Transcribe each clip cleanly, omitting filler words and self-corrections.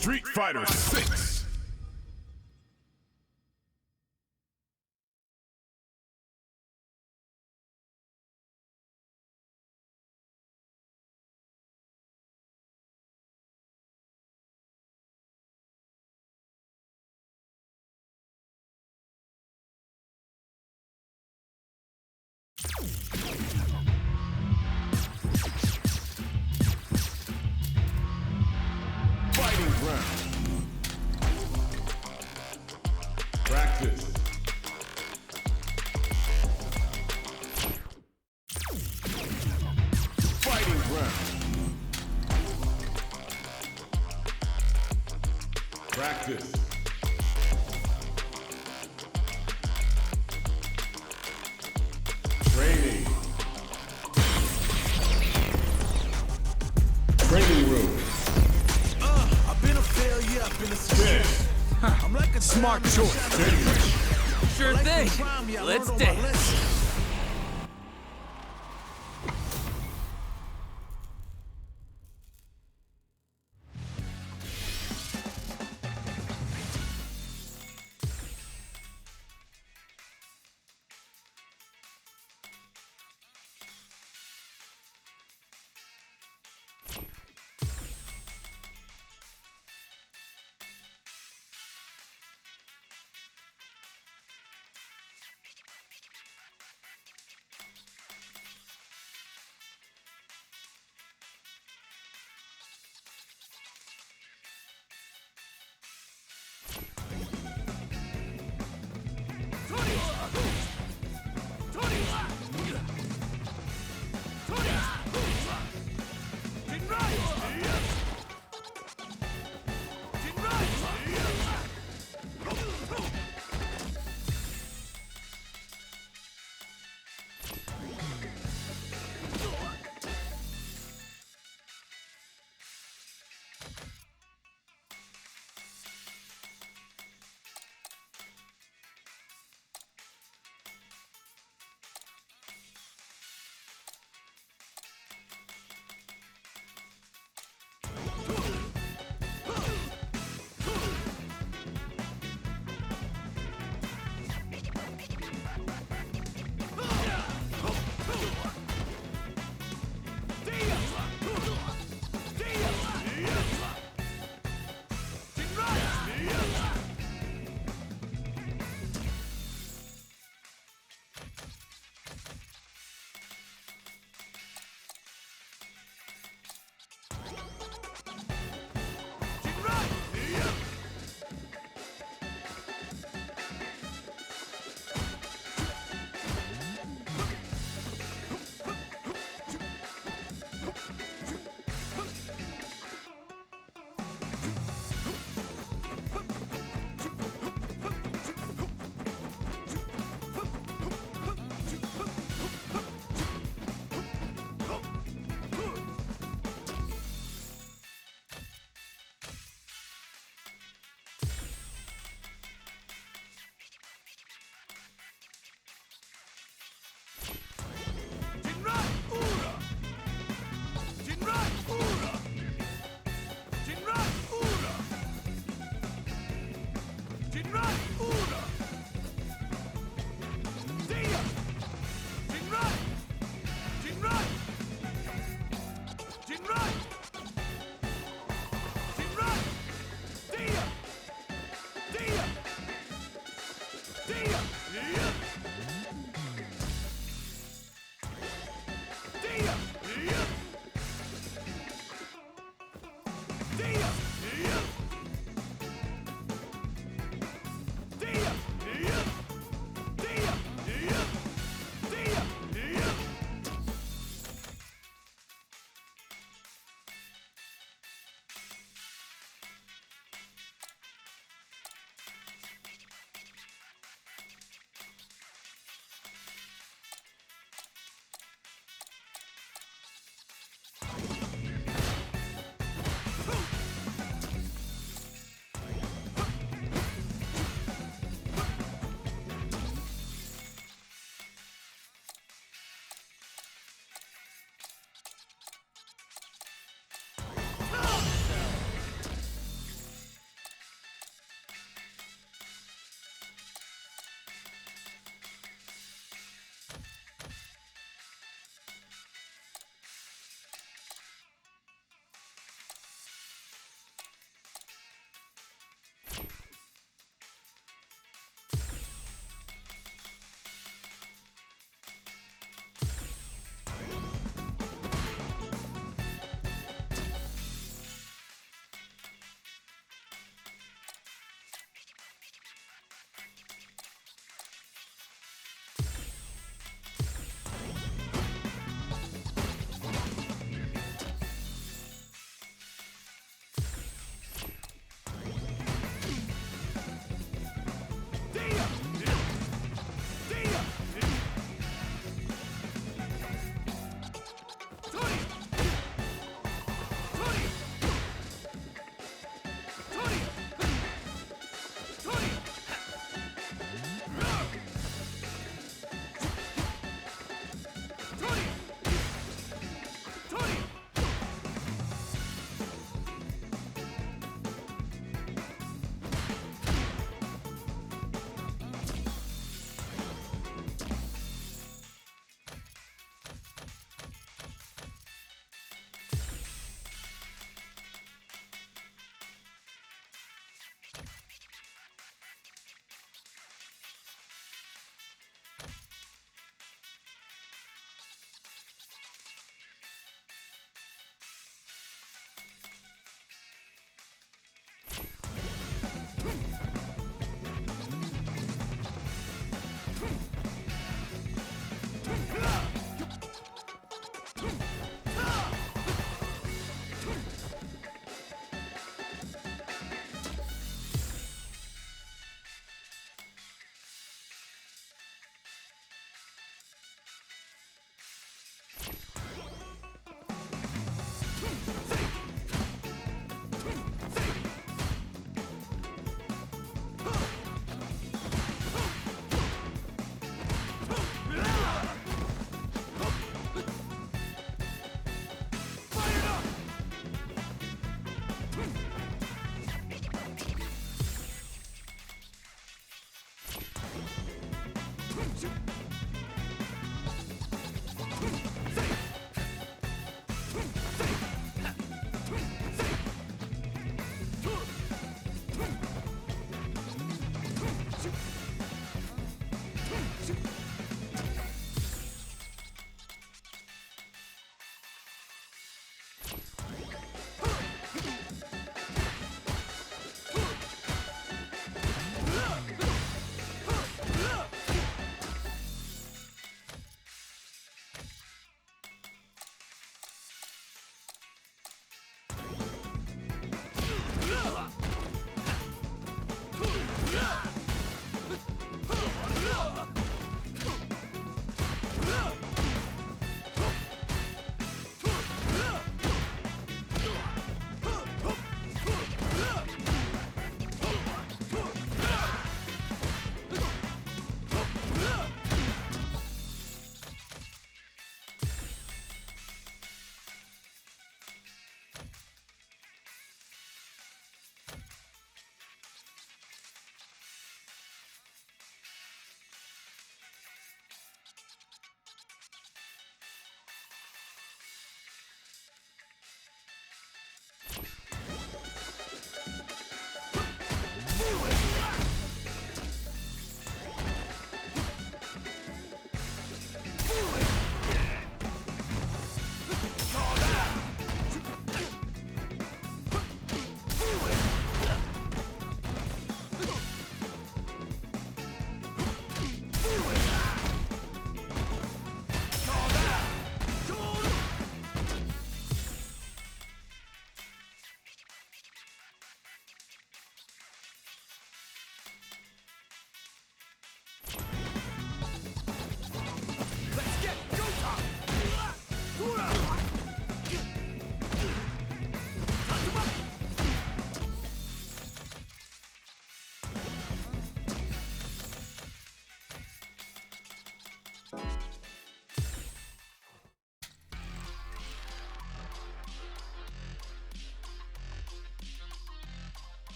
Street Fighter 6. Fighting round. Practice. Fighting round. Practice. Training. Training room. I've been a failure, I've been a success. I'm like a Smart choice. Sure thing. Let's dance.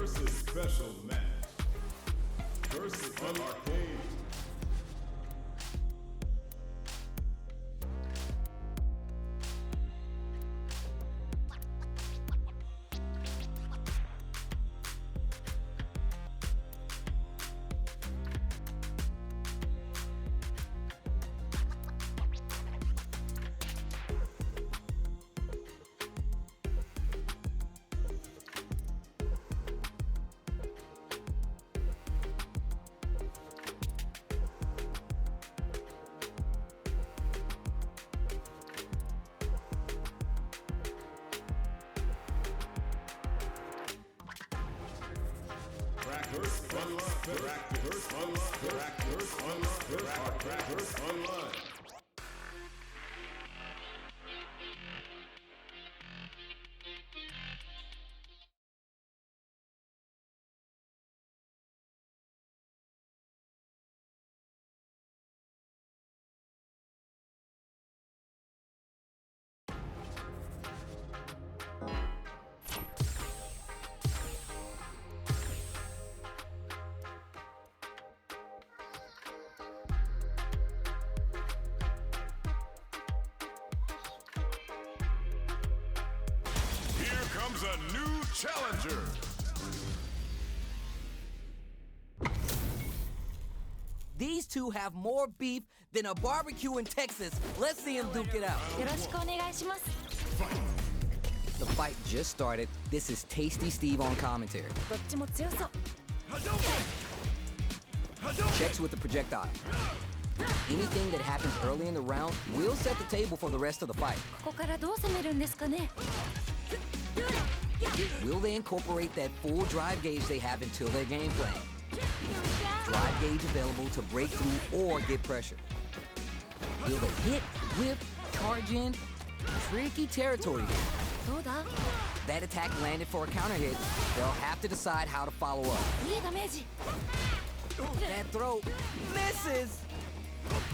versus special match versus Fun Arcade. Online. Comes a new challenger. These two have more beef than a barbecue in Texas. Let's see them duke it out. よろしくお願いします。 The fight just started. This is Tasty Steve on commentary. どっちも強そう。 Checks with the projectile. Anything that happens early in the round will set the table for the rest of the fight. ここからどう攻めるんですかね。 Will they incorporate that full drive gauge they have until their game plan? Drive gauge available to break through or get pressure. Will they hit, whip, charge in? Tricky territory here. どうだ？ That attack landed for a counter hit. They'll have to decide how to follow up. いいダメージ。 That throw misses.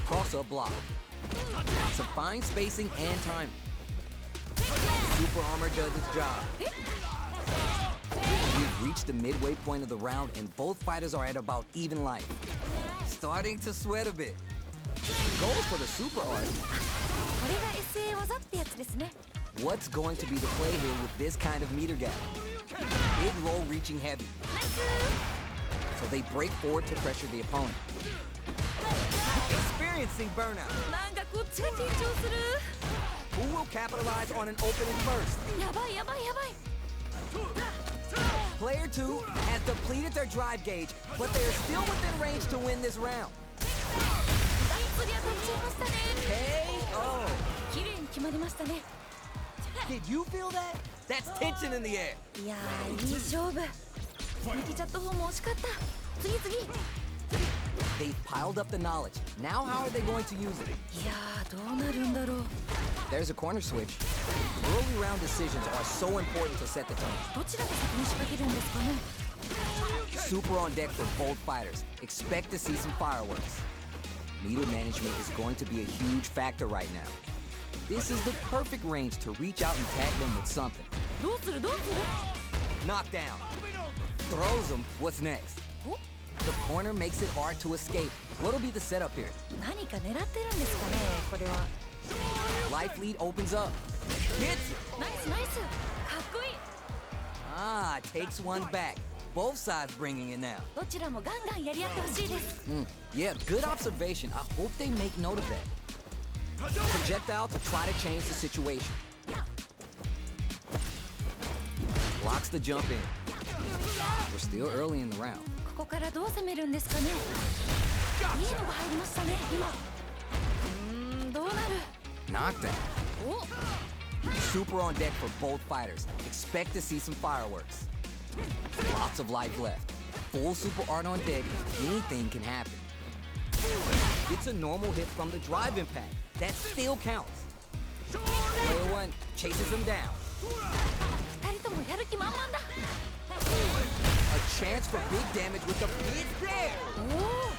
Cross-up block. Some fine spacing and timing. Super Armor does its job. We've reached the midway point of the round, and both fighters are at about even life. Starting to sweat a bit. Goes for the Super Art. これが SA 技ってやつですね。 What's going to be the play here with this kind of meter gap? Big roll reaching heavy. So they break forward to pressure the opponent. Experiencing burnout. なんかこっちが緊張する。 Who will capitalize on an opening first? やばいやばいやばい。 Player 2 has depleted their drive gauge, but they are still within range to win this round. がっつり当たっちゃいましたね。 KO! 綺麗に決まりましたね。 Did you feel that? That's tension in the air. いやー、いい勝負。ミキチャット4も惜しかった。次次。 They've piled up the knowledge. Now how are they going to use it? いやー、どうなるんだろう。 There's a corner switch. Early round decisions are so important to set the tone. どちらが先に仕掛けるんですかね。 Super on deck for both fighters. Expect to see some fireworks. Meter management is going to be a huge factor right now. This is the perfect range to reach out and tag them with something. どうするどうする。 Knockdown. Throws them. What's next? お、 The corner makes it hard to escape. What'll be the setup here? 何か狙ってるんですかね、これは。 Life lead opens up. Hits it. ナイスナイス。かっこいい。 Ah, takes one back. Both sides bringing it now. どちらもガンガンやり合ってほしいです。 Yeah, good observation. I hope they make note of that. Projectile to try to change the situation. Blocks the jump in. We're still early in the round. ここからどう攻めるんですかね。いいのが入りましたね、今。どうなる。 Knockdown. お、 Super on deck for both fighters. Expect to see some fireworks. Lots of life left. Full super art on deck. Anything can happen. It's a normal hit from the drive impact. That still counts. Player 1 chases him down. 二人ともやる気満々だ。 A chance for big damage with the big there. おお、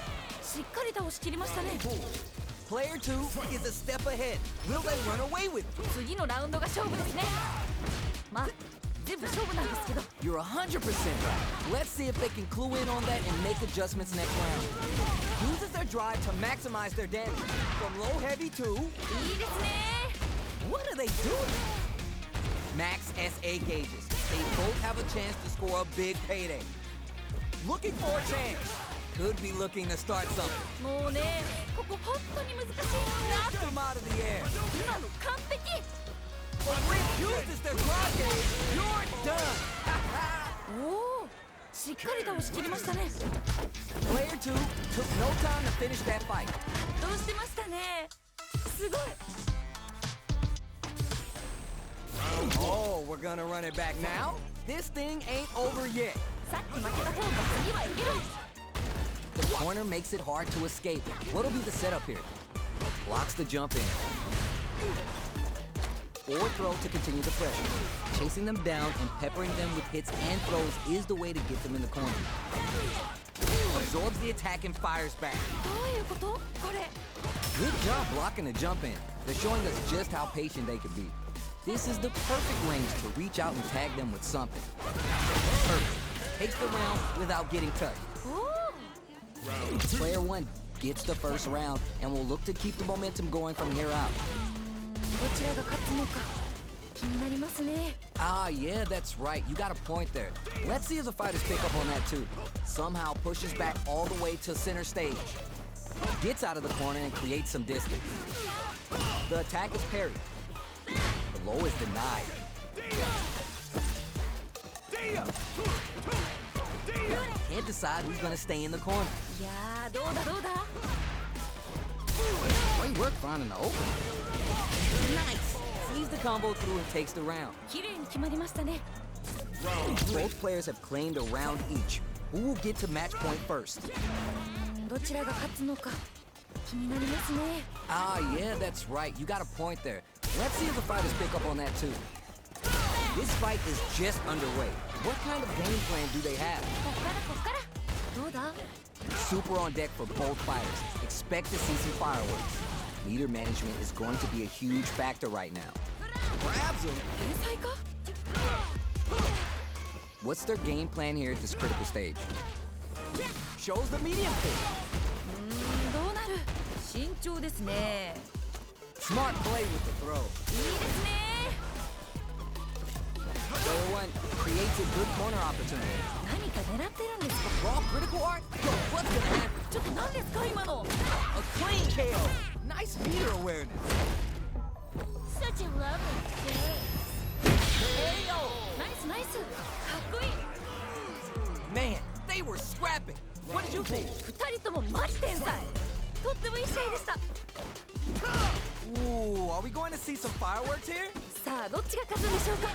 しっかり倒しきりましたね。 Player 2 is a step ahead. Will they run away with it? 次のラウンドが勝負ですね。まあ、全部勝負なんですけど You're 100% right. Let's see if they can clue in on that and make adjustments next round. Uses their drive to maximize their damage. From low heavy to... いいですね What are they doing? Max SA gauges. They both have a chance to score a big payday. Looking for a chance. Could be looking to start something. もうねここ本当に難しい Knocked them out of the air. 今の完璧 But Rick uses their drive gauge. You're done. おおしっかり倒しきりましたね Player 2 took no time to finish that fight. どうしてましたねすごい Oh, we're gonna run it back now? This thing ain't over yet. さっき負けた方が次はいける The corner makes it hard to escape. What'll be the setup here? Blocks the jump in. Or throw to continue the pressure. Chasing them down and peppering them with hits and throws is the way to get them in the corner. Absorbs the attack and fires back. どういうことこれ Good job blocking the jump in. They're showing us just how patient they can be. This is the perfect range to reach out and tag them with something. Perfect. Takes the round without getting touched. おお Player 1 gets the first round and will look to keep the momentum going from here out. どちらが勝つのか気になりますね Ah, yeah, that's right. You got a point there. Let's see if the fighters pick up on that too. Somehow pushes back all the way to center stage. Gets out of the corner and creates some distance. The attack is parried. The low is denied. Can't decide who's gonna stay in the corner. いやーどうだどうだ Great work finding the opening. Nice. Sees the combo through and takes the round. 綺麗に決まりましたね Both players have claimed a round each. Who will get to match point first? どちらが勝つのか気になりますね Ah, yeah, that's right. You got a point there. Let's see if the fighters pick up on that too. This fight is just underway. What kind of game plan do they have? こっからこっからどうだ Super on deck for both fighters. Expect to see some fireworks. Leader management is going to be a huge factor right now. Grabs him. 天才か What's their game plan here at this critical stage? Shows the medium kick. どうなる慎重ですね Smart play with the throw. いいですね Player 1 creates a good corner opportunity. 何か狙ってるんですか Raw critical art? Yo, what's gonna happen? ちょっと何ですか今の A clean KO. Nice meter awareness. Such a lovely face ナイスナイスかっこいい Man, they were scrapping. What did you think? 二人ともマジ天才とってもいい試合でした Ooh, are we going to see some fireworks here? さあどっちが勝つんでしょうか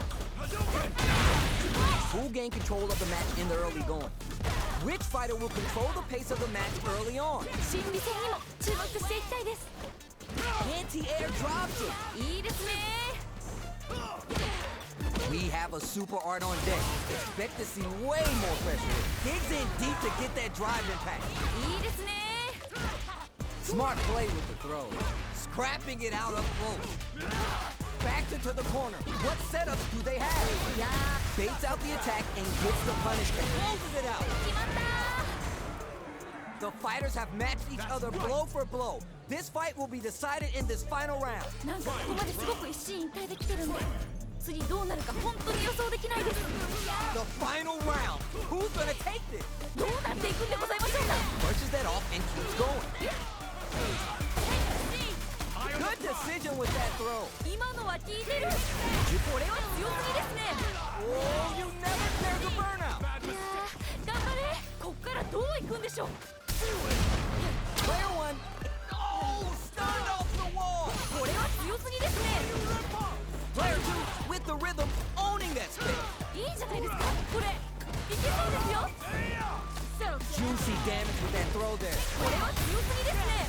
Who will gain control of the match in the early going? Which fighter will control the pace of the match early on? 心理戦にも注目していきたいです Anti-air drops it. いいですね We have a super art on deck. Expect to see way more pressure. Digs in deep to get that drive impact. いいですね Smart play with the throw. Scrapping it out up close. Backs it to the corner. What setups do they have? いや Baits out the attack and gets the punish and closes it out. ー決まった The fighters have matched each other blow for blow. This fight will be decided in this final round. なんかここまですごく一進一退できてるんで次どうなるか本当に予想できないです The final round. Who's gonna take this? どうなっていくんでございましょうか Brushes that off and keeps going. Good decision with that throw. 今のは効いてるこれは強すぎですね Oh, you never care to burn out. いやー頑張れこっからどういくんでしょう Player 1. Oh, stunned off the wall. これは強すぎですね Player 2 with the rhythm owning that spin. いいじゃないですかこれいけそうですよ Juicy damage with that throw there. これは強すぎですね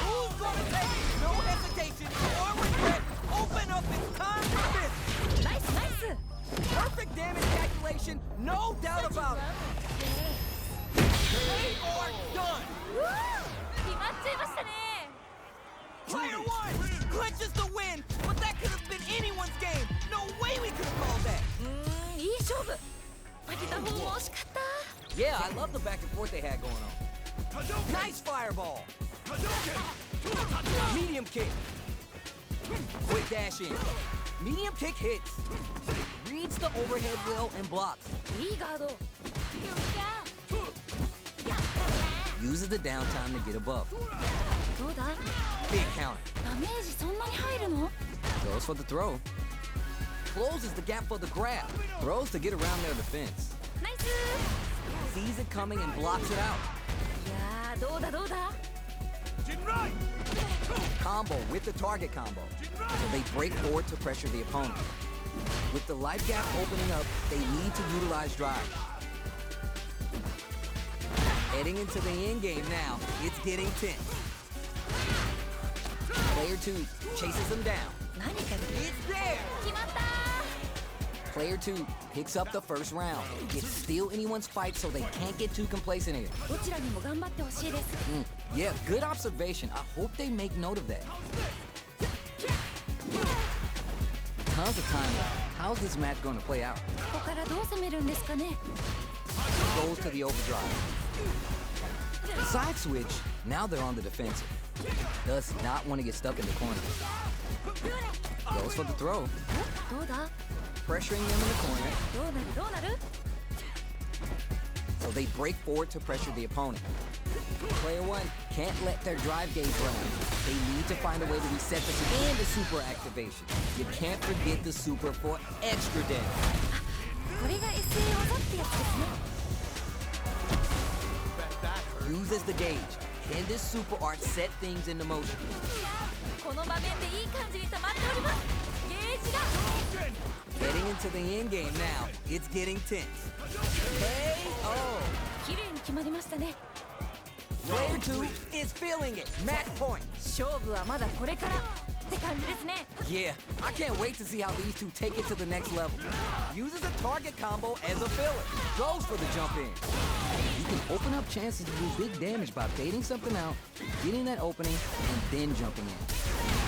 Who's gonna take it? No hesitation or regret. Open up, it's time for this. ナイスナイス Perfect damage calculation, no doubt about it. They are done. うわー決まっちゃいましたね Player 1 clinches the win, but that could have been anyone's game. No way we could have called that. 勝負負けた方も惜しかった Yeah, I love the back and forth they had going on. Nice fireball! Medium kick. Quick dash in. Medium kick hits. Reads the overhead well and blocks. いいガード Uses the downtime to get above. どうだ Big counter. ダメージそんなに入るの Goes for the throw. Closes the gap for the grab. Throws to get around their defense. ナイス Sees it coming and blocks it out. いやーどうだどうだ Combo with the target combo. So they break forward to pressure the opponent. With the life gap opening up, they need to utilize drive. Heading into the end game now, it's getting tense. Player 2 chases them down. 何か It's there! 決まった Player 2 picks up the first round. It's still anyone's fight, so they can't get too complacent here. どちらにも頑張ってほしいです Yeah, good observation. I hope they make note of that. Tons of time left. How's this match going to play out? ここからどう攻めるんですかね Goes to the overdrive. Side switch. Now they're on the defensive. Does not want to get stuck in the corner. Goes for the throw. どうだ Pressuring them in the corner, どうなるどうなる so they break forward to pressure the opponent. Player 1 can't let their drive gauge run out. They need to find a way to reset the and the super activation. You can't forget the super for extra damage. これが SA 技ってやつですね Uses the gauge. Can this super art set things into motion? この場面でいい感じに溜まっておりますゲージが Heading into the end game now, it's getting tense. KO! 綺麗に決まりましたね Player 2 is feeling it. Match point. 勝負はまだこれからって感じですね Yeah, I can't wait to see how these two take it to the next level. Uses a target combo as a filler. Goes for the jump in. You can open up chances to do big damage by baiting something out, getting that opening, and then jumping in.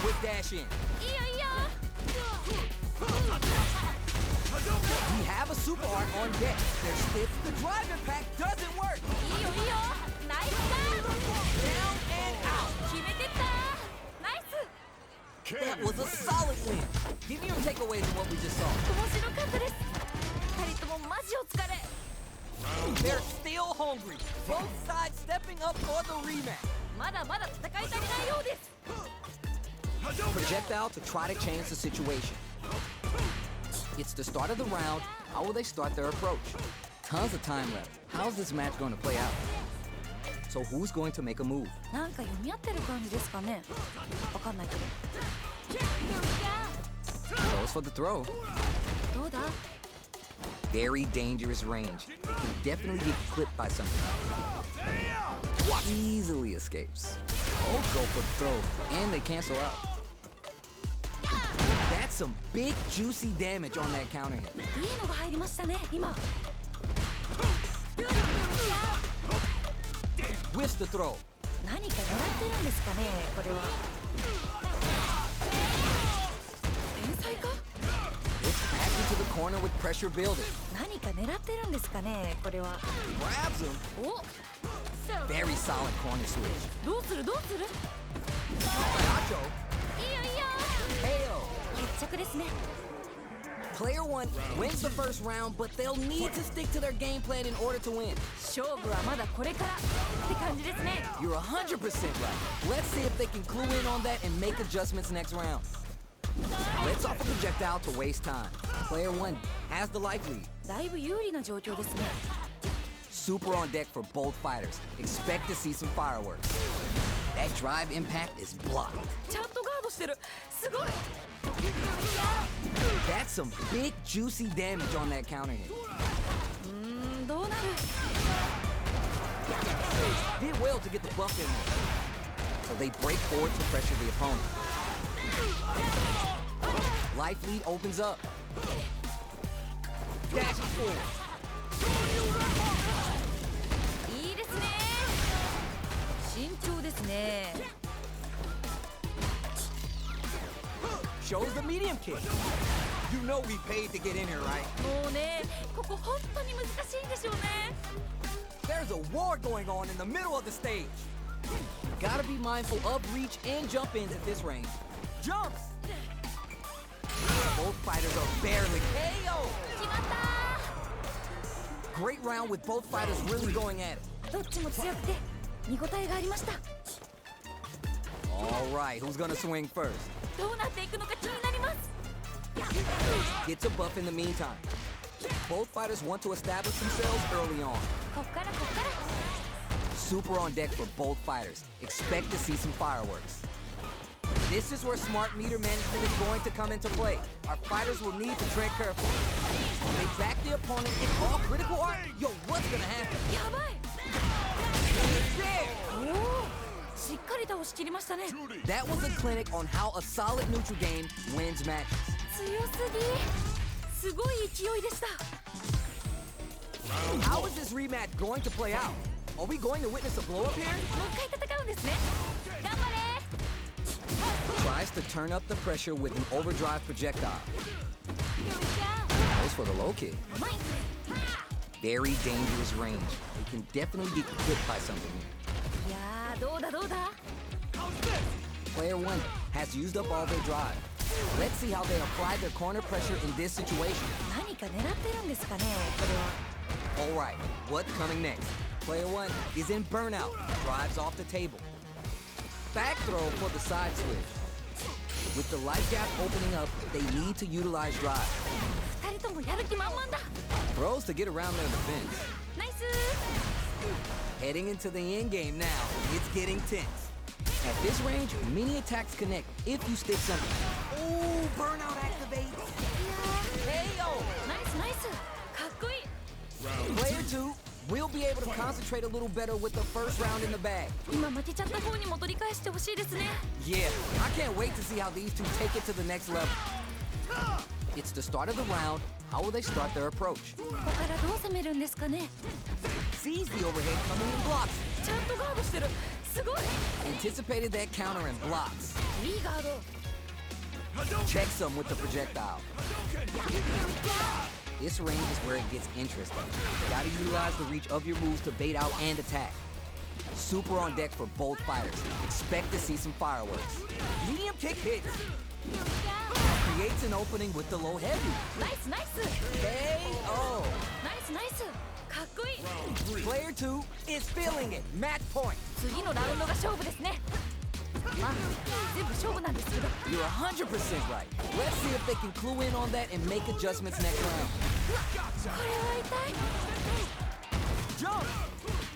Quick dash in. いいよいいよ We have a super art on deck. They're stiff. The drive impact doesn't work. いいよいいよナイスだ Down and out. 決めてったナイス That was a solid win. Give me your takeaways on what we just saw. 面白かったです二人ともマジお疲れ They're still hungry. Both sides stepping up for the rematch. まだまだ戦い足りないようです Projectile to try to change the situation. It's the start of the round. How will they start their approach? Tons of time left. How's this match going to play out? So who's going to make a move? なんか読み合ってる感じですかねわかんないけど Goes for the throw. どうだ Very dangerous range. It can definitely get clipped by something. Easily escapes. Both go for the throw, and they cancel out. That's some big, juicy damage on that counter hit. いいのが入りましたね今 Whiffs the throw. 何か狙ってるんですかねこれは天才か It's back into the corner with pressure building. 何か狙ってるんですかねこれは Grabs him. お Very solid corner switch. どうするどうする Nacho. いいよいいよ KO. 決着ですね Player 1 wins the first round, but they'll need to stick to their game plan in order to win. 勝負はまだこれからって感じですね You're 100% right. Let's see if they can clue in on that and make adjustments next round. Let's off a projectile to waste time. Player 1 has the life lead. だいぶ有利な状況ですね Super on deck for both fighters. Expect to see some fireworks. That drive impact is blocked. ちゃんとガードしてるすごい That's some big, juicy damage on that counter hit. どうなる Did well to get the buff in there. So they break forward to pressure the opponent. Life lead opens up. Dashes forward. いいですね慎重ですね Shows the medium kick. You know we paid to get in here, right? もうねここ本当に難しいんでしょうね There's a war going on in the middle of the stage. Gotta be mindful of reach and jump ins at this range. Jumps! Both fighters are barely KO. 決まった Great round with both fighters really going at it. どっちも強くて見応えがありました All right, who's gonna swing first? どうなっていくのか気になります Gets a buff in the meantime. Both fighters want to establish themselves early on. こっからこっから Super on deck for both fighters. Expect to see some fireworks. This is where smart meter management is going to come into play. Our fighters will need to tread carefully. They back the opponent in all critical art. Yo, what's gonna happen? やばい It's there! おおしっかり倒しきりましたね That was a clinic on how a solid neutral game wins matches. 強すぎすごい勢いでした How is this rematch going to play out? Are we going to witness a blow up here? もう一回戦うんですね頑張れ Tries to turn up the pressure with an overdrive projectile. よいし Goes for the low kick. ょうまい Very dangerous range. It can definitely get clipped by something here. いやーどうだどうだ Player 1 has used up all their drive. Let's see how they apply their corner pressure in this situation. 何か狙ってるんですかねこれは Alright, what's coming next? Player 1 is in burnout. Drives off the table. Back throw for the side switch. With the life gap opening up, they need to utilize drive. 二人ともやる気満々だ Throws to get around their defense. ナイス Heading into the end game now, it's getting tense. At this range, many attacks connect if you stick something. Ooh, burnout activates. KO! ナイスナイスかっこいい Player 2 will be able to concentrate a little better with the first round in the bag. 今負けちゃった方にも取り返してほしいですね Yeah, I can't wait to see how these two take it to the next level. It's the start of the round. How will they start their approach? ここからどう攻めるんですかね Sees the overhead coming and blocks. ちゃんとガードしてるすごい Anticipated that counter and blocks. いいガード Checks them with the projectile. This range is where it gets interesting. Gotta utilize the reach of your moves to bait out and attack. Super on deck for both fighters. Expect to see some fireworks. Medium kick hits. Creates an opening with the low heavy. ナイスナイス KO. ナイスナイスかっこいい Player 2 is feeling it. Match point. 次のラウンドが勝負ですねまあ全部勝負なんですけど You're 100% right. Let's see if they can clue in on that and make adjustments next round. これは痛い Jump!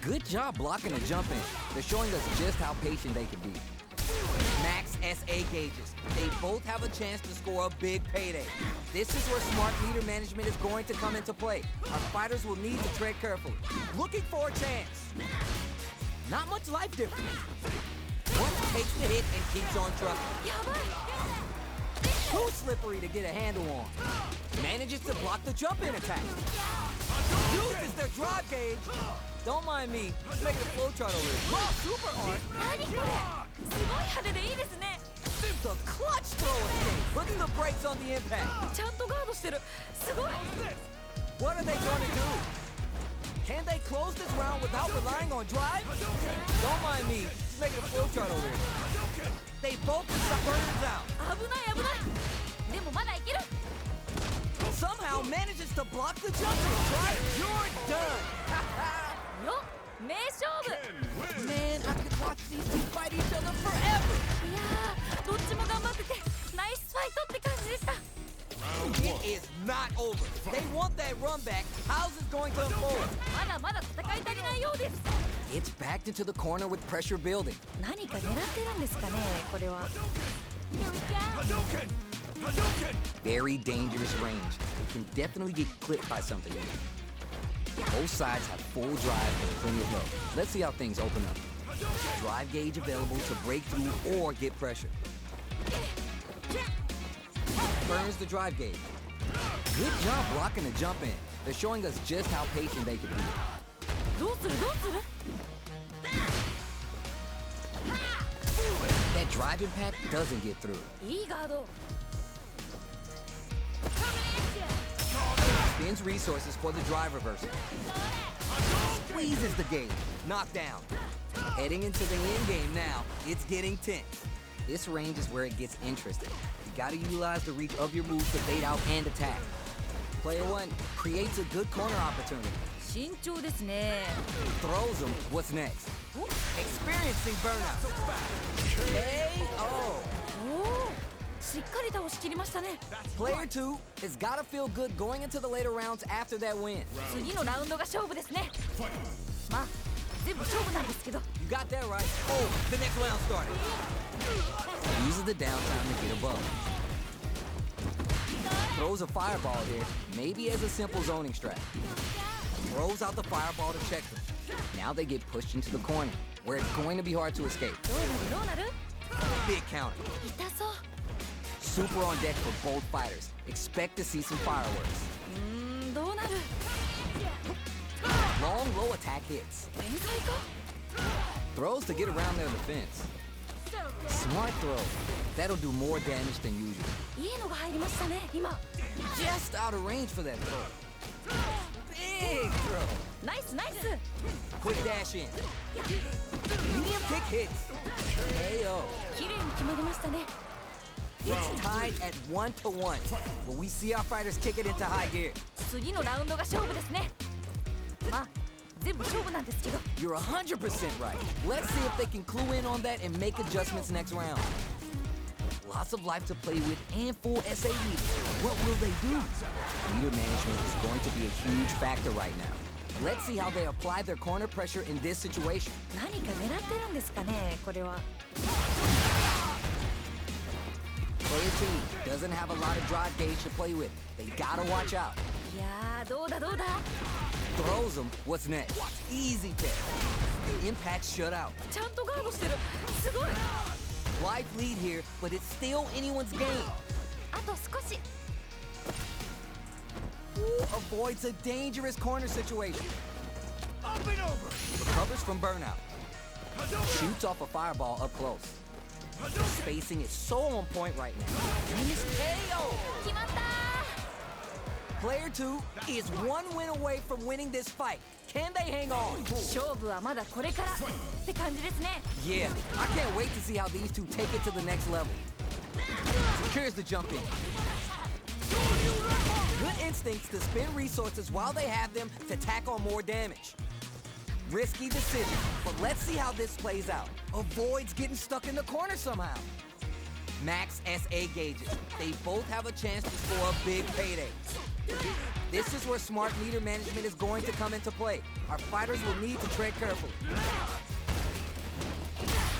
Good job blocking a jump in. They're showing us just how patient they can be. Max SA gauges. They both have a chance to score a big payday. This is where smart meter management is going to come into play. Our fighters will need to tread carefully. Looking for a chance. Not much life difference. One takes the hit and keeps on trucking. やばい Too slippery to get a handle on. Manages to block the jump-in attack. Uses their drive gauge. Don't mind me. Let's make it a flow chart over here. Wow, super art. 何これすごい派手でいいですね The clutch throw escape. Puts the brakes on the impact. ちゃんとガードしてるすごい What are they going to do? Can they close this round without relying on drive? Don't mind me. Let's make it a flow chart over here. They both get burners out. 危ない危ないでもまだいける Somehow manages to block the jump-in. Drive. You're done. よ名勝負 Man, I could watch these two fight each other forever. いやーどっちも頑張っててナイスファイトって感じでした It is not over. They want that run back. How's it going to unfold? まだまだ戦い足りないようです It's backed into the corner with pressure building. 何か狙ってるんですかねこれは Very dangerous range. It can definitely get clipped by something. Both sides have full drive and plenty of health. Let's see how things open up. Drive gauge available to break through or get pressure. Burns the drive gauge. Good job blocking the jump in. They're showing us just how patient they can be. どうするどうする That drive impact doesn't get through. いいガード spends resources for the drive reversal. Squeezes the gauge. Knocked down. Heading into the end game now, it's getting tense. This range is where it gets interesting. You gotta utilize the reach of your moves to bait out and attack. Player 1 creates a good corner opportunity. 慎重ですね。 Throws him. What's next? Experiencing burnout. KO. おお、しっかり倒しきりましたね。 Player 2 has gotta feel good going into the later rounds after that win. 次のラウンドが勝負ですね。まあ、全部勝負なんですけど。 You got that right. Oh, the next round started. Uses the downtime to get above. Throws a fireball here, maybe as a simple zoning strat. Throws out the fireball to check them. Now they get pushed into the corner, where it's going to be hard to escape. どうなる？ Big counter. 痛そう。 Super on deck for both fighters. Expect to see some fireworks. どうなる？ Long, low attack hits. 天才か？ Throws to get around their defense. Smart throw. That'll do more damage than usual. いいのが入りましたね、今。 Just out of range for that throw. Big throw. ナイスナイス。 Quick dash in. Medium kick hits. KO. 綺麗に決まりましたね。 It's tied at 1-1. Will we see our fighters kick it into high gear? 次のラウンドが勝負ですね。まあ、全部勝負なんですけど。 You're 100% right. Let's see if they can clue in on that and make adjustments next round. Lots of life to play with and full SA lead. What will they do? Leader management is going to be a huge factor right now. Let's see how they apply their corner pressure in this situation. 何か狙ってるんですかね、これは。 Player 2 doesn't have a lot of drive gauge to play with. They gotta watch out. いやー、どうだどうだ。 Throws them. What's next? Easy pick. Impact shut out. ちゃんとガードしてる。すごい。 Life lead here, but it's still anyone's game. あと少し。 Avoids a dangerous corner situation. Up and over. Recovers from burnout. Shoots off a fireball up close. Spacing is so on point right now. And it's KO. 決まった Player 2 is one win away from winning this fight. Can they hang on? ー。勝負はまだこれからって感じですね。 Yeah, I can't wait to see how these two take it to the next level. Here's the jump in. Good instincts to spend resources while they have them to tack on more damage. Risky decision, but let's see how this plays out. Avoids getting stuck in the corner somehow. Max SA gauges. They both have a chance to score a big payday. This is where smart leader management is going to come into play. Our fighters will need to tread carefully.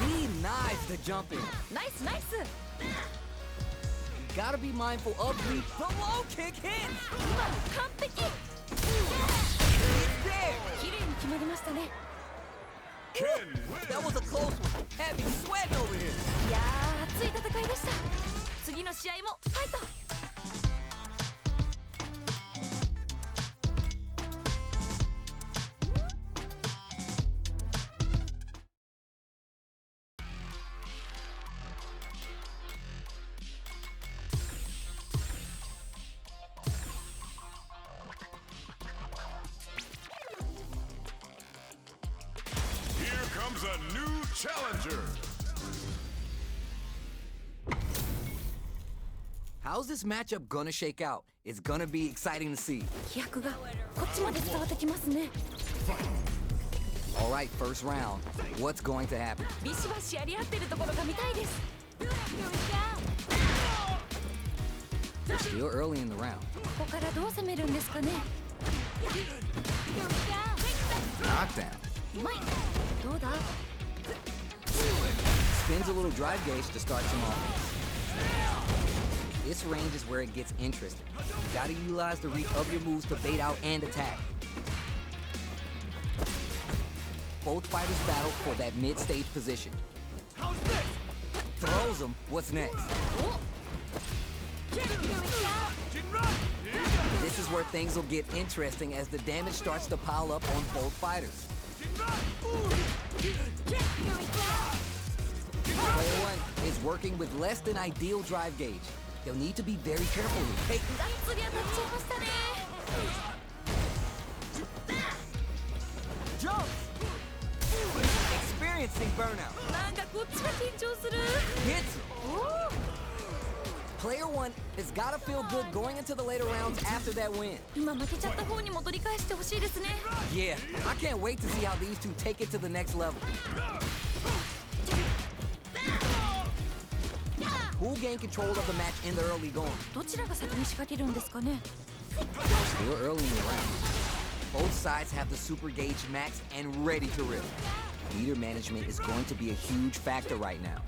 Denies the jump in. ナイスナイス。 Gotta be mindful of the low kick hits. 今の完璧。 It's there. 綺麗に決まりましたね。 Ken wins. That was a close one. Heavy sweating over here. いやー、熱い戦いでした。次の試合もファイト。 Here comes a new challenger. How's this matchup gonna shake out? It's gonna be exciting to see. 飛躍がこっちまで伝わってきますね。 All right, first round. What's going to happen? ビシバシやり合ってるところが見たいです。 We're still early in the round. ここからどう攻めるんですかね。 Knockdown. うまい。どうだ？ Spins a little drive gauge to start some offense. This range is where it gets interesting. You gotta utilize the reach of your moves to bait out and attack. Both fighters battle for that mid-stage position. Throws him. What's next? This is where things will get interesting as the damage starts to pile up on both fighters. Player 1 is working with less than ideal drive gauge. They'll need to be very careful here. Hey, がっつり当たっちゃいましたね。Jumps! Experiencing burnout. なんかこっちが緊張する Hits. おー Player one has got to feel good going into the later rounds after that win. 今負けちゃった方にも取り返してほしいですね Yeah, I can't wait to see how these two take it to the next level. Who gained control of the match in the early going? どちらが先に仕掛けるんですかね Still early in the round. Both sides have the super gauge max and ready to rip. Meter management is going to be a huge factor right now.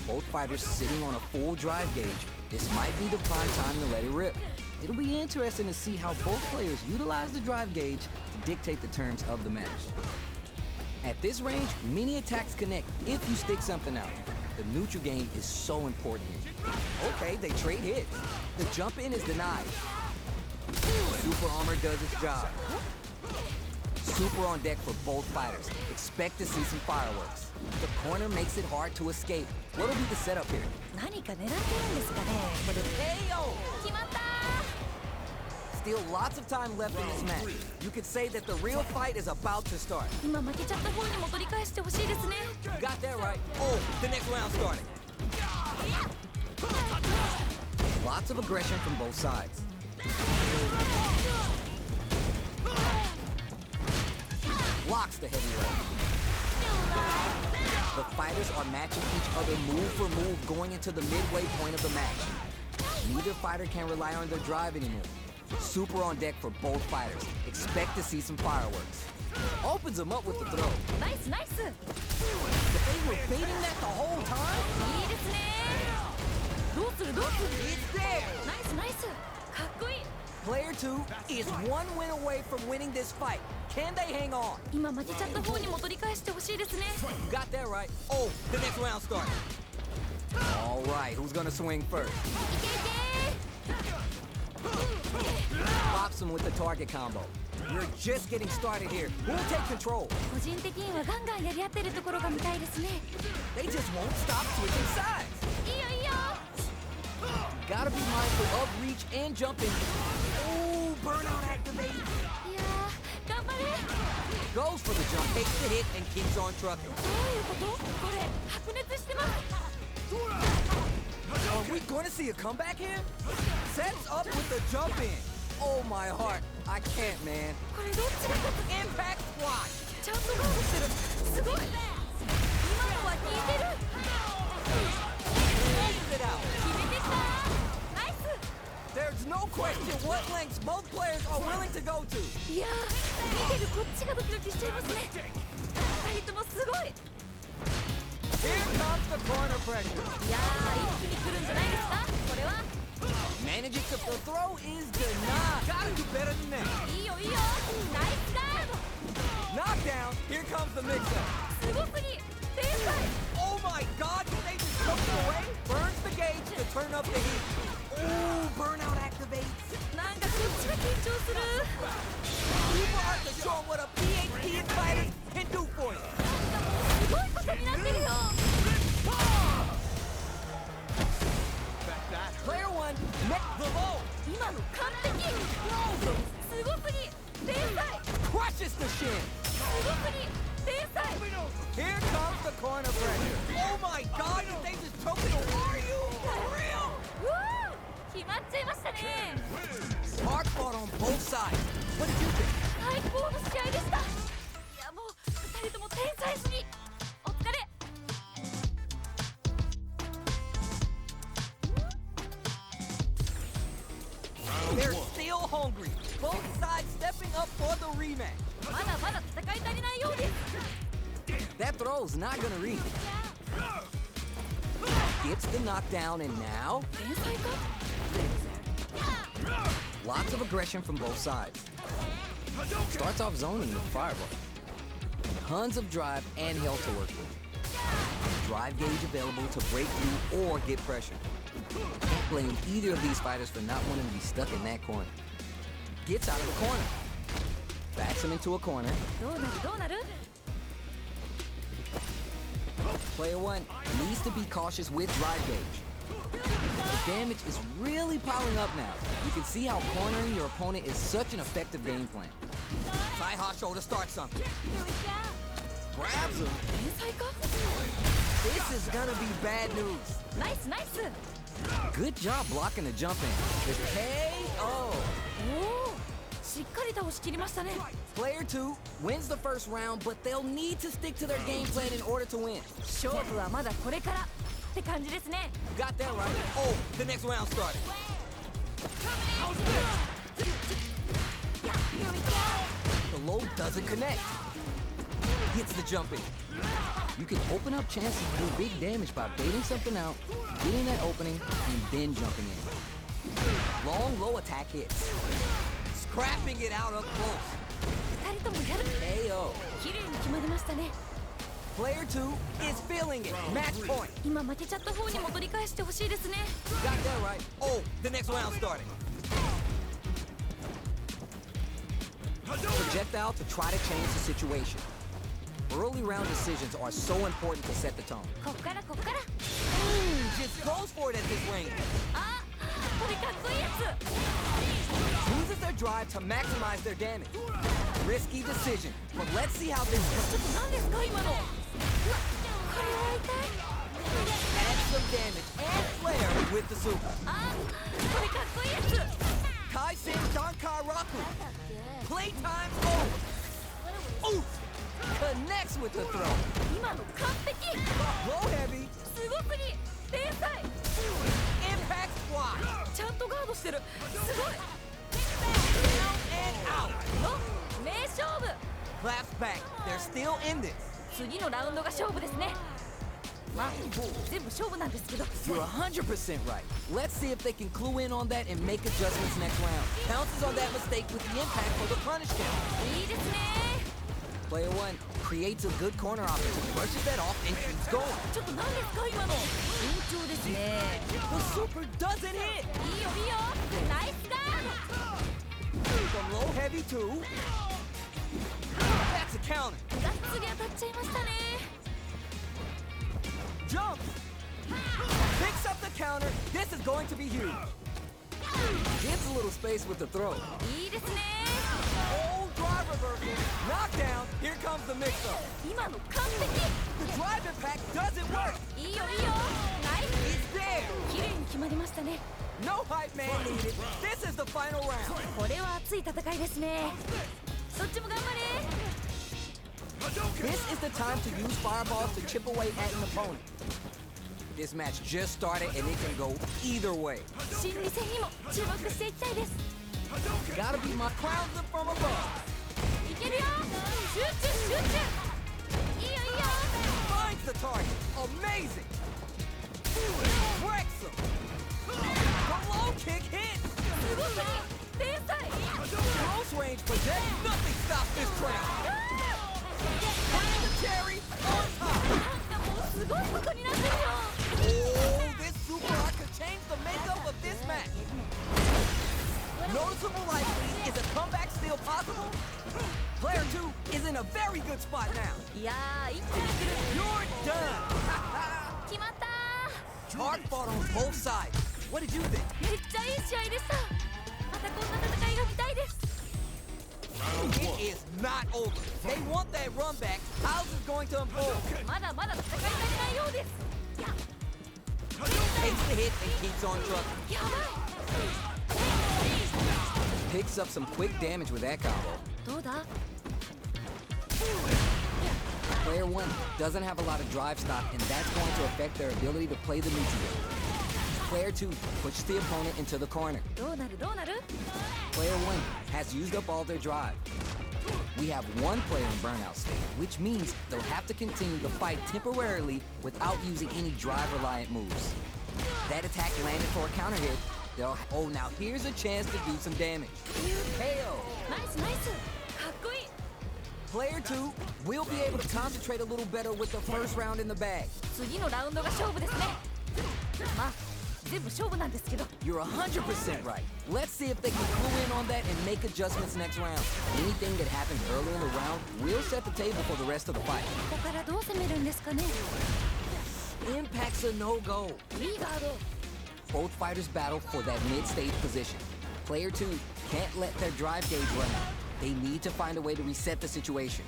Both fighters sitting on a full drive gauge. This might be the prime time to let it rip. It'll be interesting to see how both players utilize the drive gauge to dictate the terms of the match. At this range, many attacks connect if you stick something out. The neutral game is so important here. Okay, they trade hits. The jump in is denied. Super armor does its job. Super on deck for both fighters. Expect to see some fireworks. The corner makes it hard to escape. What'll be the setup here? 何か狙ってるんですかねこれ Ayo! 決まった Still lots of time left in this match. You could say that the real fight is about to start. 今負けちゃった方にも取り返してほしいですね You got that right. Oh, the next round starting. Lots of aggression from both sides. Blocks the heavy leg. The fighters are matching each other move for move going into the midway point of the match. Neither fighter can rely on their drive anymore. Super on deck for both fighters. Expect to see some fireworks. Opens them up with the throw. ナイスナイス But they were baiting that the whole time? いいですねどうするどうする It's there! ナイスナイスかっこいい Player 2 is one win away from winning this fight. Can they hang on? 今負けちゃった方にも取り返してほしいですね You got that right. Oh, the next round starting. All right, who's gonna swing first? いけいけ Pops him with the target combo. We're just getting started here. Who'll take control? 個人的にはガンガンやり合ってるところが見たいですね They just won't stop switching sides. いいよいいよ Gotta be mindful of reach and jumping. Ooh, burnout activate. いやー頑張れ Goes for the jump, takes the hit, and keeps on trucking. どういうことこれ白熱してます Are we going to see a comeback here? Sets up with the jump in. Oh, my heart. I can't, man. これどっちが勝つ Impact squash. ちゃんとゴールしてるすごい今のは効いてる Closes it out. 決めてきたナイス There's no question what lengths both players are willing to go to. いやー見てるこっちがドキドキしちゃいますね2人ともすごい Here comes the corner pressure. いやー一気に来るんじゃないですかこれは Managing to the throw is denied. Gotta do better than that. いいよいいよナイスガード Knockdown. Here comes the mix-up. すごすぎ天才 Oh my God! Did they just choke it away? Burns the gauge to turn up the heat. Ooh, burnout activates. なんかこっちが緊張する Super art to show what a PhD fighter can do for you. すごいことになってるよ Player one, met the low. 今の完璧すごすぎ天才 Crushes the shin. すごすぎ天才 Here comes the corner pressure. Oh my God! Did they just choke it away? Are you for real? うわー決まっちゃいましたね Hard fought on both sides. What did you think? 最高の試合でしたいやもう2人とも天才すぎお疲れ They're still hungry. Both sides stepping up for the rematch. まだまだ戦い足りないようです That throw's not gonna reach. Gets the knockdown and now 天才か lots of aggression from both sides. Starts off zoning with fireball. Tons of drive and health to work with. Drive gauge available to break through or get pressure. Can't blame either of these fighters for not wanting to be stuck in that corner. Gets out of the corner. Backs him into a corner. どうなるどうなる Player one needs to be cautious with drive gauge. The damage is really piling up now. You can see how cornering your opponent is such an effective game plan. Taihacho to start something. Grabs him. 天才か This is gonna be bad news. ナイスナイス Good job blocking the jump in. The KO. おおしっかり倒しきりましたね Player 2 wins the first round, but they'll need to stick to their game plan in order to win. 勝負はまだこれからって感じですね You got that right. Oh, the next round started. The low doesn't connect. Hits the jump in. You can open up chances to do big damage by baiting something out, getting that opening, and then jumping in. Long low attack hits. Scrapping it out up close. 2人ともやる KO. 綺麗に決まりましたね Player 2 is feeling it. Match point. 今負けちゃった方にも取り返してほしいですね Got that right. Oh, the next round started. Projectile to try to change the situation. Early round decisions are so important to set the tone. こっからこっから Just goes for it at this range. あこれかっこいいやつ Uses their drive to maximize their damage. Risky decision, but let's see how this ちょ goes. っと何ですか今のうわこれは痛い Add some damage and flair with the super. あこれかっこいいやつ Kaisen Dankaraku. Playtime's over. Oof! Connects with the throw. 今の完璧 Low heavy. すごすぎ天才 Impact block. ちゃんとガードしてるすごい Down and out. お名勝負 Claps back. They're still in this. 次のラウンドが勝負ですねまあ全部勝負なんですけど You're 100% right. Let's see if they can clue in on that and make adjustments next round. Pounces on that mistake with the impact for the punish count. いいですね Player 1 creates a good corner opportunity, brushes that off, and keeps going. ちょっと何ですか今の慎重ですね The super doesn't hit. いいよいいよナイスガー From low heavy to... That's a counter. ドがっつり当たっちゃいましたね Jump. Picks up the counter. This is going to be huge. Gives a little space with the throw. いいですね Old drive reversal. Knockdown. Here comes the mix-up. 今の完璧 The drive impact doesn't work. いいよいいよナイス It's there. 綺麗に決まりましたね No hype man needed. This is the final round. これは熱い戦いですねどっちも頑張れ This is the time to use fireballs to chip away at an opponent. This match just started and it can go either way. 心理戦にも注目していきたいです Gotta be my crowns them from above. いけるよ集中集中いいよいいよ Finds the target. Amazing. Breaks him. The low kick hit. すごすぎ天才 Close range project. Nothing stops this crowd. Planetary on top. なんかもうすごいことになってるよ Oh, this super art could change the makeup of this match. Noticeable life lead. Is a comeback still possible? Player 2 is in a very good spot now. いやー一気に来る You're done. 決まったー Hard fought on both sides. What did you think? めっちゃいい試合でしたまたこんな戦いが見たいです It is not over. They want that run back. How's it going to unfold? まだまだ戦い足りないようです Takes the hit and keeps on trucking. やば Picks up some quick damage with that combo. いどうだ Player 1 doesn't have a lot of drive stock, and that's going to affect their ability to play the neutral game. Player 2 pushes the opponent into the corner. どうなるどうなる Player 1 has used up all their drive. We have one player in burnout state, which means they'll have to continue the fight temporarily without using any drive-reliant moves. That attack landed for a counter hit. Oh, now here's a chance to do some damage. KO. ナイスナイスかっこいい Player 2 will be able to concentrate a little better with the first round in the bag. 次のラウンドが勝負ですねまあ全部勝負なんですけど You're 100% right. Let's see if they can clue in on that and make adjustments next round. Anything that happens early in the round will set the table for the rest of the fight. ここからどう攻めるんですかね Impact's a no-go. いいガード both fighters battle for that mid-stage position. Player 2 can't let their drive gauge run out. They need to find a way to reset the situation.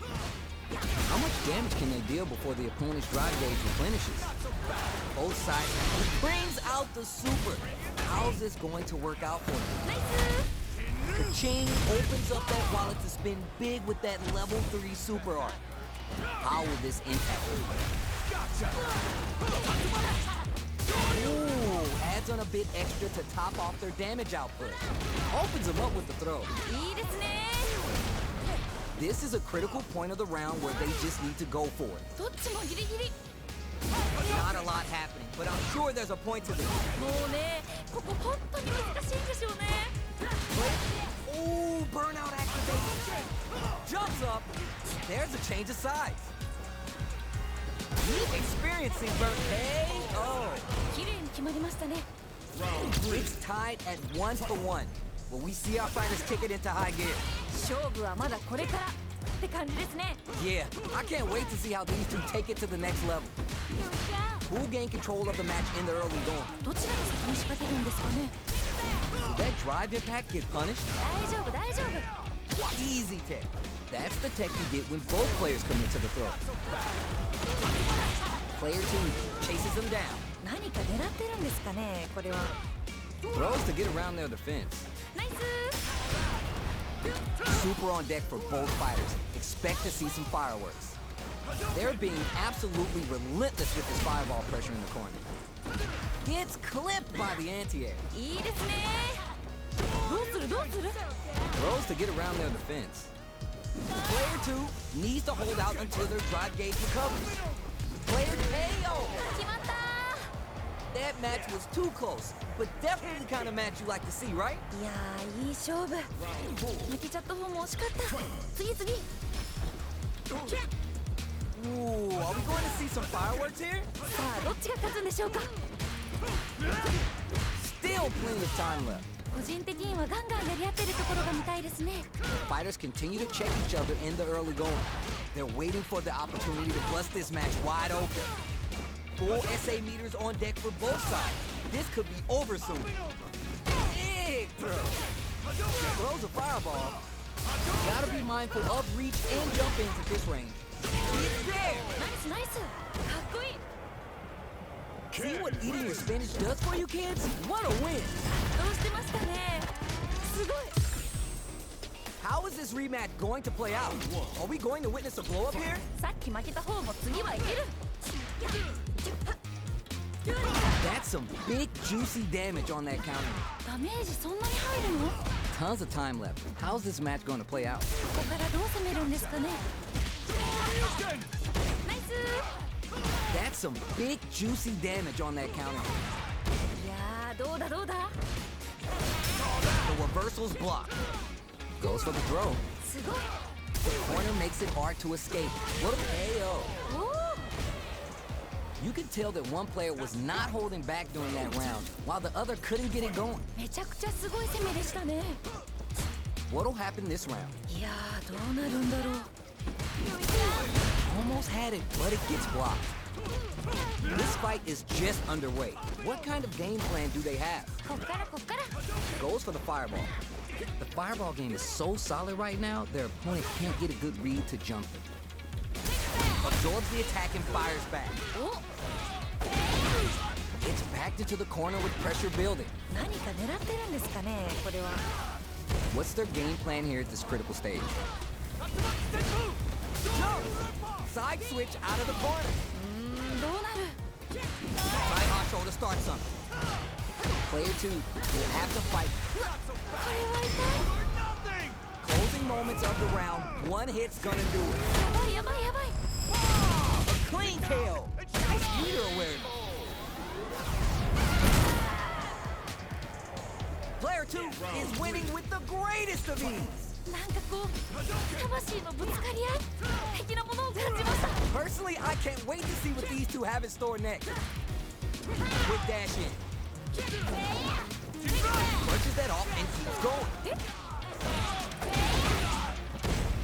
How much damage can they deal before the opponent's drive gauge replenishes? Both sides brings out the super. How's this going to work out for them? Ka-ching opens up that wallet to spin big with that level 3 super art. How will this impact them? Ooh, adds on a bit extra to top off their damage output. Opens them up with the throw. いいですね。 This is a critical point of the round where they just need to go for it. どっちもギリギリ。 Not a lot happening, but I'm sure there's a point to this. もうね、ここ本当に難しいんですよね。 Ooh, burnout activation. Jumps up. There's a change of sides. Experiencing burn. Hey, oh. 綺麗に決まりましたね。 It's tied at 1-1. Will we see our fighters kick it into high gear? 勝負はまだこれからって感じですね。 Yeah, I can't wait to see how these two take it to the next level. Who'll gain control of the match in the early going? どちらが先に仕掛けるんですかね。 Will that drive impact get punished? 大丈夫大丈夫。 Easy tech. That's the tech you get when both players commit to the throw. Player 2 chases them down. 何か狙ってるんですかね、これは。 Throws to get around their defense. ナイス。 Super on deck for both fighters. Expect to see some fireworks. They're being absolutely relentless with this fireball pressure in the corner. Gets clipped by the anti-air. いいですね。どうするどうする。 Throws to get around their defense. Player 2 needs to hold out until their drive gauge recovers. Player KO. 決まった。 That match was too close, but definitely the kind of match you like to see, right? いやー、いい勝負。負けちゃった方も惜しかった。次次。 Ooh, are we going to see some fireworks here? さあ、どっちが勝つんでしょうか。 Still plenty of time left. 個人的にはガンガンやり合ってるところが見たいですね。 Fighters continue to check each other in the early going. They're waiting for the opportunity to bust this match wide open. Full SA meters on deck for both sides. This could be over soon. Big throw. Throws a fireball. Gotta be mindful of reach and jump ins at this range. It's there. ナイスナイス。かっこいい。 See what eating your spinach does for you kids? What a win. どうしてましたね。すごい。 How is this rematch going to play out? Are we going to witness a blow up here? さっき負けた方も次はいける。 That's some big juicy damage on that counter. ダメージそんなに入るの？ Tons of time left. How's this match going to play out? ここからどう攻めるんですかね。ナイス。 That's some big juicy damage on that counter. いやー、どうだどうだ。 The reversal's blocked. Goes for the throw. すごい。 The corner makes it hard to escape. What a KO. おお。 You can tell that one player was not holding back during that round, while the other couldn't get it going. めちゃくちゃすごい攻めでしたね。 What'll happen this round? いやー、どうなるんだろう。 Almost had it, but it gets blocked. This fight is just underway. What kind of game plan do they have? こっからこっから。 Goes for the fireball. The fireball game is so solid right now, their opponent can't get a good read to jump it. Absorbs the attack and fires back. お、 It's backed into the corner with pressure building. 何か狙ってるんですかね、これは。 What's their game plan here at this critical stage? Jump! Side switch out of the corner. どうなる。 Side hot shoulder start something. Player 2 will have to fight. これは痛い。 Closing moments of the round. One hit's gonna do it. やばいやばいやばい。 A clean KO. Nice meter awareness. Player 2 is winning with the greatest of ease. なんかこう、魂のぶつかり合い的なものを感じました。 Personally, I can't wait to see what these two have in store next. Quick dash in. Punches that off and keeps going.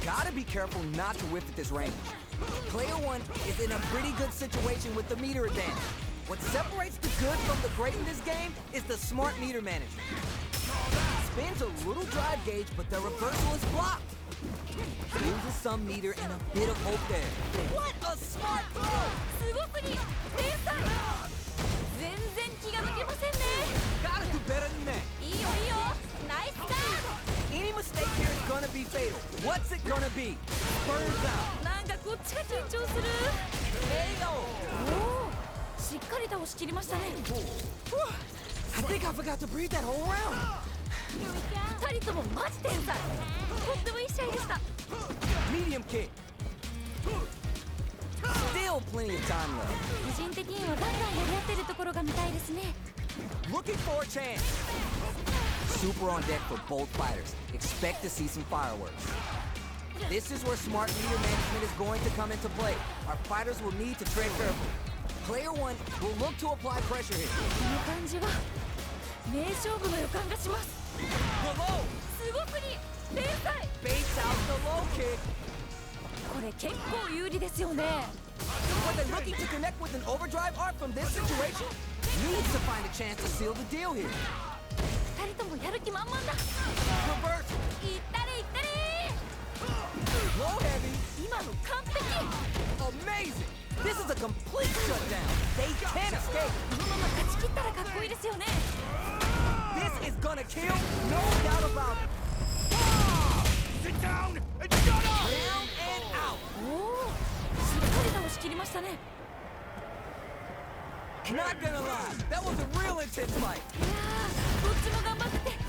Gotta be careful not to whiff at this range. Player 1 is in a pretty good situation with the meter advantage. What separates the good from the great in this game is the smart meter management. Spins a little drive gauge, but the reversal is blocked. Loses some meter and a bit of hope there. What a smart throw! すごすぎ天才全然気が抜けませんね Gotta do better than that. いいよいいよナイスダ Any mistake here is gonna be fatal. What's it gonna be? Burns out. ウンなんかこっちが緊張する KO. おおしっかり倒しきりましたね I think I forgot to breathe that whole round. 二人ともマジ天才とってもいい試合でした Medium kick. Still plenty of time left. 個人的にはガンガンやり合ってるところが見たいですね Looking for a chance. Super on deck for both fighters. Expect to see some fireworks. This is where smart meter management is going to come into play. Our fighters will need to tread carefully. Player one will look to apply pressure here. この感じは名勝負の予感がします Below. すごすぎ天才 Baits out the low kick. これ結構有利ですよね But they're looking to connect with an overdrive arc from this situation. Needs to find a chance to seal the deal here. 二人ともやる気満々だ Reverse. いったれいったれ Low heavy. 今の完璧 Amazing. This is a complete shutdown. They can't escape. このまま勝ち切ったらかっこいいですよね This is gonna kill. No doubt about it. Sit down and shut up! Down and out. おおしっかり倒しきりましたね Not gonna lie. That was a real intense fight. いやーどっちも頑張ってて